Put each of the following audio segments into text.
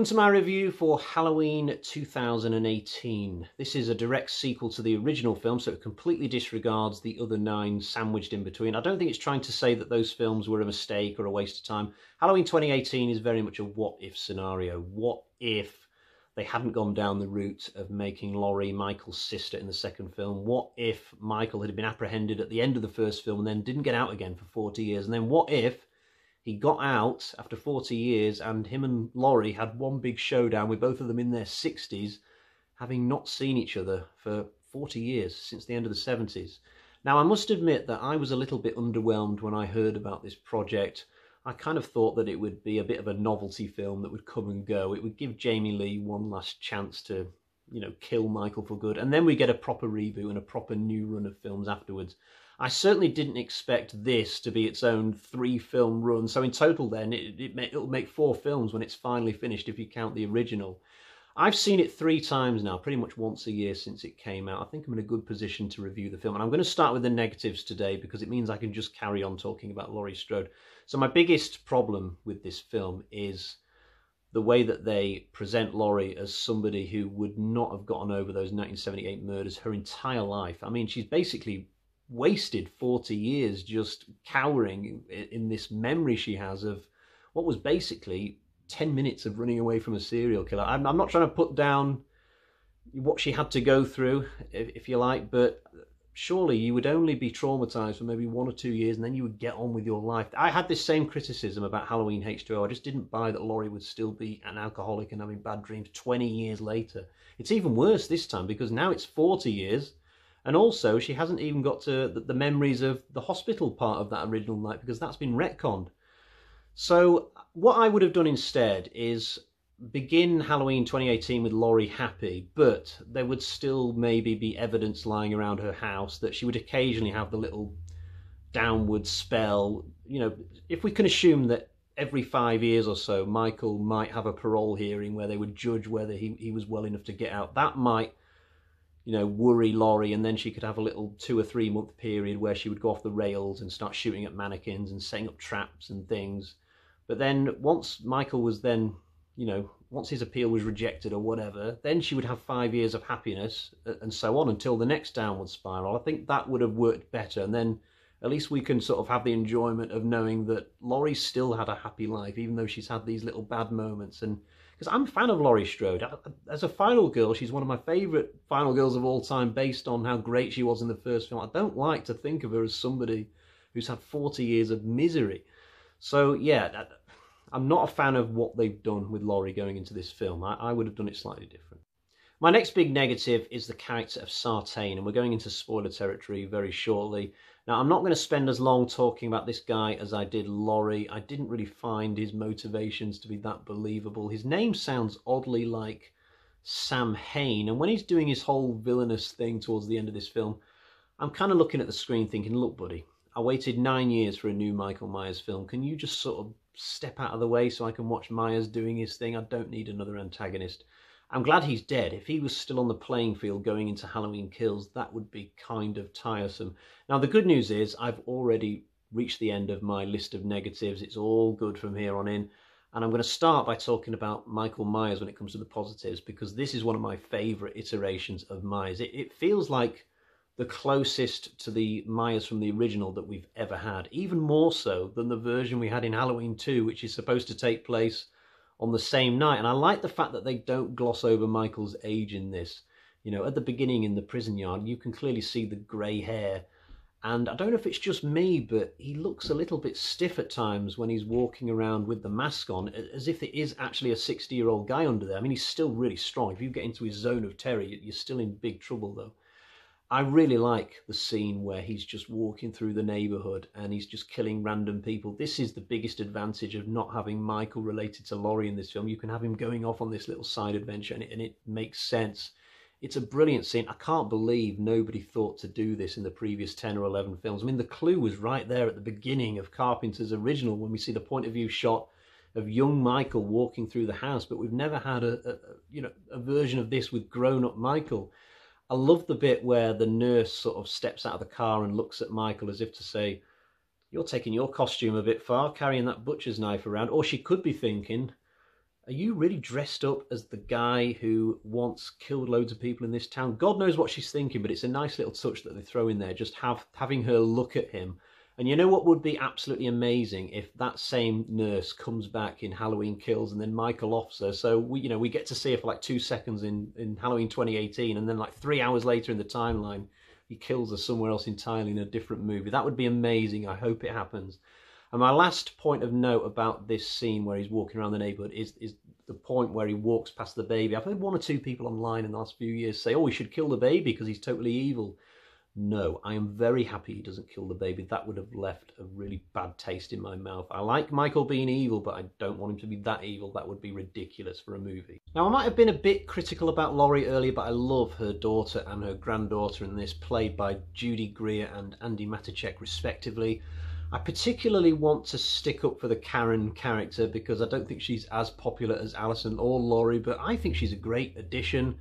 Welcome to my review for Halloween 2018. This is a direct sequel to the original film, so it completely disregards the other 9 sandwiched in between. I don't think it's trying to say that those films were a mistake or a waste of time. Halloween 2018 is very much a what-if scenario. What if they hadn't gone down the route of making Laurie Michael's sister in the second film? What if Michael had been apprehended at the end of the first film and then didn't get out again for 40 years? And then what if he got out after 40 years and him and Laurie had one big showdown with both of them in their 60s, having not seen each other for 40 years, since the end of the 70s. Now, I must admit that I was a little bit underwhelmed when I heard about this project. I kind of thought that it would be a bit of a novelty film that would come and go. It would give Jamie Lee one last chance to, kill Michael for good. And then we get a proper reboot and a proper new run of films afterwards. I certainly didn't expect this to be its own 3-film run. So in total then, it'll make 4 films when it's finally finished, if you count the original. I've seen it 3 times now, pretty much once a year since it came out. I think I'm in a good position to review the film. And I'm going to start with the negatives today because it means I can just carry on talking about Laurie Strode. So my biggest problem with this film is the way that they present Laurie as somebody who would not have gotten over those 1978 murders her entire life. I mean, she's basically wasted 40 years just cowering in this memory she has of what was basically 10 minutes of running away from a serial killer. I'm not trying to put down what she had to go through, if you like, but surely you would only be traumatized for maybe 1 or 2 years and then you would get on with your life. I had this same criticism about Halloween H2O. I just didn't buy that Laurie would still be an alcoholic and having bad dreams 20 years later. It's even worse this time because now it's 40 years. And also, she hasn't even got to the memories of the hospital part of that original night because that's been retconned. So what I would have done instead is begin Halloween 2018 with Laurie happy, but there would still maybe be evidence lying around her house that she would occasionally have the little downward spell. If we can assume that every 5 years or so, Michael might have a parole hearing where they would judge whether he was well enough to get out, that might worry Laurie, and then she could have a little 2 or 3 month period where she would go off the rails and start shooting at mannequins and setting up traps and things. But then once Michael was then, once his appeal was rejected or whatever, then she would have 5 years of happiness and so on until the next downward spiral. I think that would have worked better, and then at least we can sort of have the enjoyment of knowing that Laurie still had a happy life, even though she's had these little bad moments. And because I'm a fan of Laurie Strode. As a final girl, she's one of my favourite final girls of all time based on how great she was in the first film. I don't like to think of her as somebody who's had 40 years of misery. So yeah, I'm not a fan of what they've done with Laurie going into this film. I would have done it slightly different. My next big negative is the character of Sartain, and we're going into spoiler territory very shortly. Now, I'm not going to spend as long talking about this guy as I did Laurie. I didn't really find his motivations to be that believable. His name sounds oddly like Sam Hain, and when he's doing his whole villainous thing towards the end of this film, I'm kind of looking at the screen thinking, look, buddy, I waited 9 years for a new Michael Myers film. Can you just sort of step out of the way so I can watch Myers doing his thing? I don't need another antagonist. I'm glad he's dead. If he was still on the playing field going into Halloween Kills, that would be kind of tiresome. Now, the good news is I've already reached the end of my list of negatives. It's all good from here on in. And I'm going to start by talking about Michael Myers when it comes to the positives, because this is one of my favourite iterations of Myers. It feels like the closest to the Myers from the original that we've ever had, even more so than the version we had in Halloween 2, which is supposed to take place on the same night. And I like the fact that they don't gloss over Michael's age in this. At the beginning in the prison yard, you can clearly see the grey hair. And I don't know if it's just me, but he looks a little bit stiff at times when he's walking around with the mask on, as if it is actually a 60-year-old guy under there. I mean, he's still really strong. If you get into his zone of terror, you're still in big trouble, though. I really like the scene where he's just walking through the neighbourhood and he's just killing random people. This is the biggest advantage of not having Michael related to Laurie in this film. You can have him going off on this little side adventure and it makes sense. It's a brilliant scene. I can't believe nobody thought to do this in the previous 10 or 11 films. I mean, the clue was right there at the beginning of Carpenter's original when we see the point of view shot of young Michael walking through the house, but we've never had a version of this with grown-up Michael. I love the bit where the nurse sort of steps out of the car and looks at Michael as if to say, you're taking your costume a bit far, carrying that butcher's knife around. Or she could be thinking, are you really dressed up as the guy who once killed loads of people in this town? God knows what she's thinking, but it's a nice little touch that they throw in there, just having her look at him. And you know what would be absolutely amazing? If that same nurse comes back in Halloween Kills and then Michael offs her. So we get to see her for like 2 seconds in Halloween 2018, and then like 3 hours later in the timeline, he kills her somewhere else entirely in a different movie. That would be amazing. I hope it happens. And my last point of note about this scene where he's walking around the neighborhood is the point where he walks past the baby. I've heard 1 or 2 people online in the last few years say, oh, we should kill the baby because he's totally evil. No, I am very happy he doesn't kill the baby. That would have left a really bad taste in my mouth. I like Michael being evil, but I don't want him to be that evil. That would be ridiculous for a movie. Now, I might have been a bit critical about Laurie earlier, but I love her daughter and her granddaughter in this, played by Judy Greer and Andi Matichak, respectively. I particularly want to stick up for the Karen character because I don't think she's as popular as Alison or Laurie, but I think she's a great addition.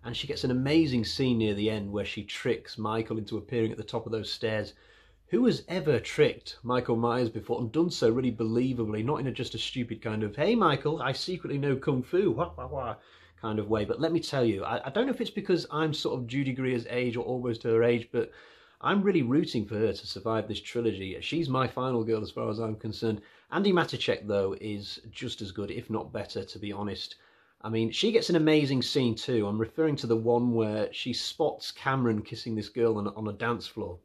And she gets an amazing scene near the end where she tricks Michael into appearing at the top of those stairs. Who has ever tricked Michael Myers before and done so really believably, not in just a stupid kind of, hey Michael, I secretly know Kung Fu, wah, wah, wah, kind of way. But let me tell you, I don't know if it's because I'm sort of Judy Greer's age or almost her age, but I'm really rooting for her to survive this trilogy. She's my final girl as far as I'm concerned. Andi Matichak, though, is just as good, if not better, to be honest. I mean, she gets an amazing scene too. I'm referring to the one where she spots Cameron kissing this girl on a dance floor.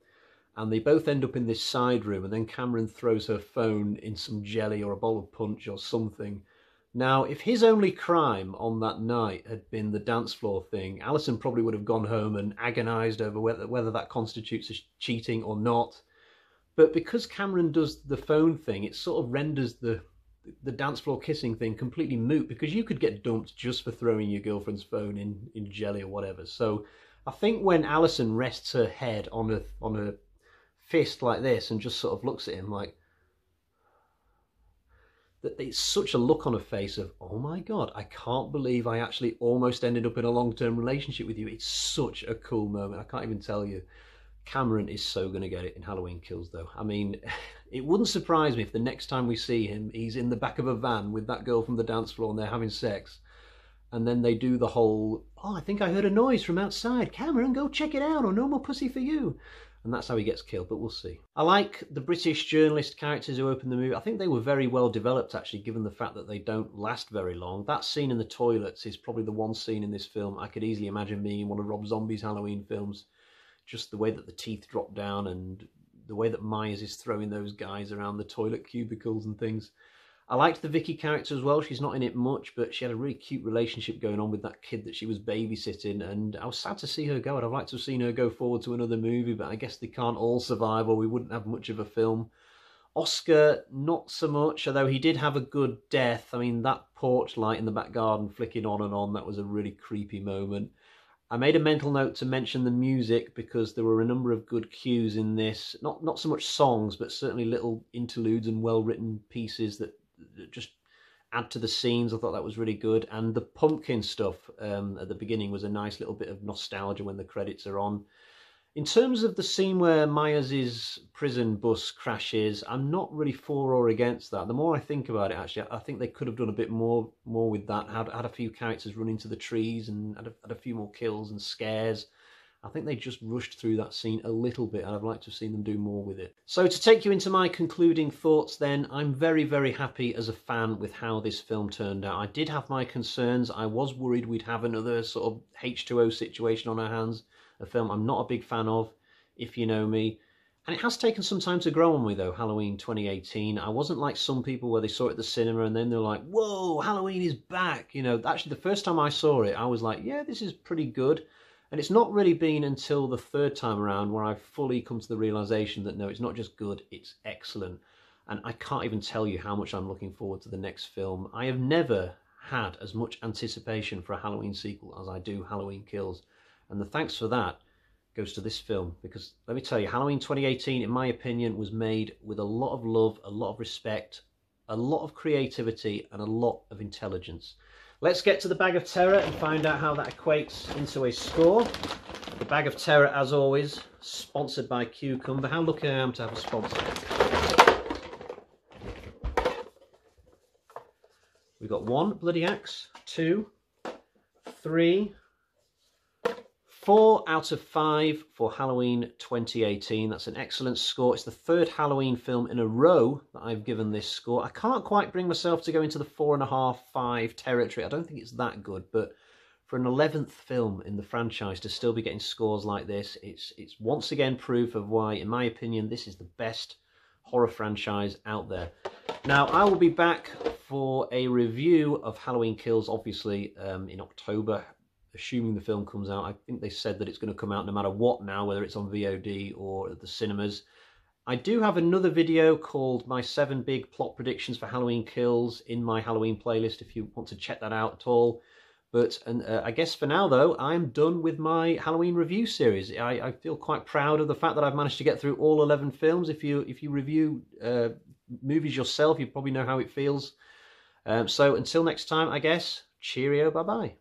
And they both end up in this side room, and then Cameron throws her phone in some jelly or a bowl of punch or something. Now, if his only crime on that night had been the dance floor thing, Alison probably would have gone home and agonised over whether that constitutes as cheating or not. But because Cameron does the phone thing, it sort of renders the dance floor kissing thing completely moot, because you could get dumped just for throwing your girlfriend's phone in jelly or whatever. So I think when Alison rests her head on a fist like this and just sort of looks at him like, that it's such a look on her face of, oh my God, I can't believe I actually almost ended up in a long-term relationship with you. It's such a cool moment. I can't even tell you. Cameron is so going to get it in Halloween Kills, though. I mean, it wouldn't surprise me if the next time we see him, he's in the back of a van with that girl from the dance floor and they're having sex. And then they do the whole, oh, I think I heard a noise from outside. Cameron, go check it out, or no more pussy for you. And that's how he gets killed, but we'll see. I like the British journalist characters who open the movie. I think they were very well developed, actually, given the fact that they don't last very long. That scene in the toilets is probably the one scene in this film I could easily imagine being in one of Rob Zombie's Halloween films. Just the way that the teeth drop down and the way that Myers is throwing those guys around the toilet cubicles and things. I liked the Vicky character as well. She's not in it much, but she had a really cute relationship going on with that kid that she was babysitting, and I was sad to see her go. I'd have liked to have seen her go forward to another movie, but I guess they can't all survive or we wouldn't have much of a film. Oscar, not so much, although he did have a good death. I mean, that porch light in the back garden flicking on and on, that was a really creepy moment. I made a mental note to mention the music because there were a number of good cues in this. Not so much songs, but certainly little interludes and well-written pieces that just add to the scenes. I thought that was really good. And the pumpkin stuff at the beginning was a nice little bit of nostalgia when the credits are on. In terms of the scene where Myers' prison bus crashes, I'm not really for or against that. The more I think about it, actually, I think they could have done a bit more with that. Had a few characters run into the trees and had a few more kills and scares. I think they just rushed through that scene a little bit, and I'd like to have seen them do more with it. So to take you into my concluding thoughts then, I'm very, very happy as a fan with how this film turned out. I did have my concerns. I was worried we'd have another sort of H2O situation on our hands, a film I'm not a big fan of, if you know me. And it has taken some time to grow on me, though, Halloween 2018. I wasn't like some people where they saw it at the cinema and then they're like, whoa, Halloween is back. You know, actually, the first time I saw it, I was like, yeah, this is pretty good. And it's not really been until the third time around where I've fully come to the realisation that, no, it's not just good, it's excellent. And I can't even tell you how much I'm looking forward to the next film. I have never had as much anticipation for a Halloween sequel as I do Halloween Kills. And the thanks for that goes to this film, because let me tell you, Halloween 2018, in my opinion, was made with a lot of love, a lot of respect, a lot of creativity, and a lot of intelligence. Let's get to the Bag of Terror and find out how that equates into a score. The Bag of Terror, as always, sponsored by Cucumber. How lucky I am to have a sponsor. We've got 1 bloody axe, 2, 3, 4 out of 5 for Halloween 2018. That's an excellent score. It's the 3rd Halloween film in a row that I've given this score. I can't quite bring myself to go into the 4.5, 5 territory. I don't think it's that good, but for an 11th film in the franchise to still be getting scores like this, it's once again proof of why, in my opinion, this is the best horror franchise out there. Now, I will be back for a review of Halloween Kills, obviously, in October, assuming the film comes out. I think they said that it's going to come out no matter what now, whether it's on VOD or at the cinemas. I do have another video called My 7 Big Plot Predictions for Halloween Kills in my Halloween playlist if you want to check that out at all. But I guess for now, though, I'm done with my Halloween review series. I feel quite proud of the fact that I've managed to get through all 11 films. If you review movies yourself, you probably know how it feels. So until next time, I guess, cheerio, bye-bye.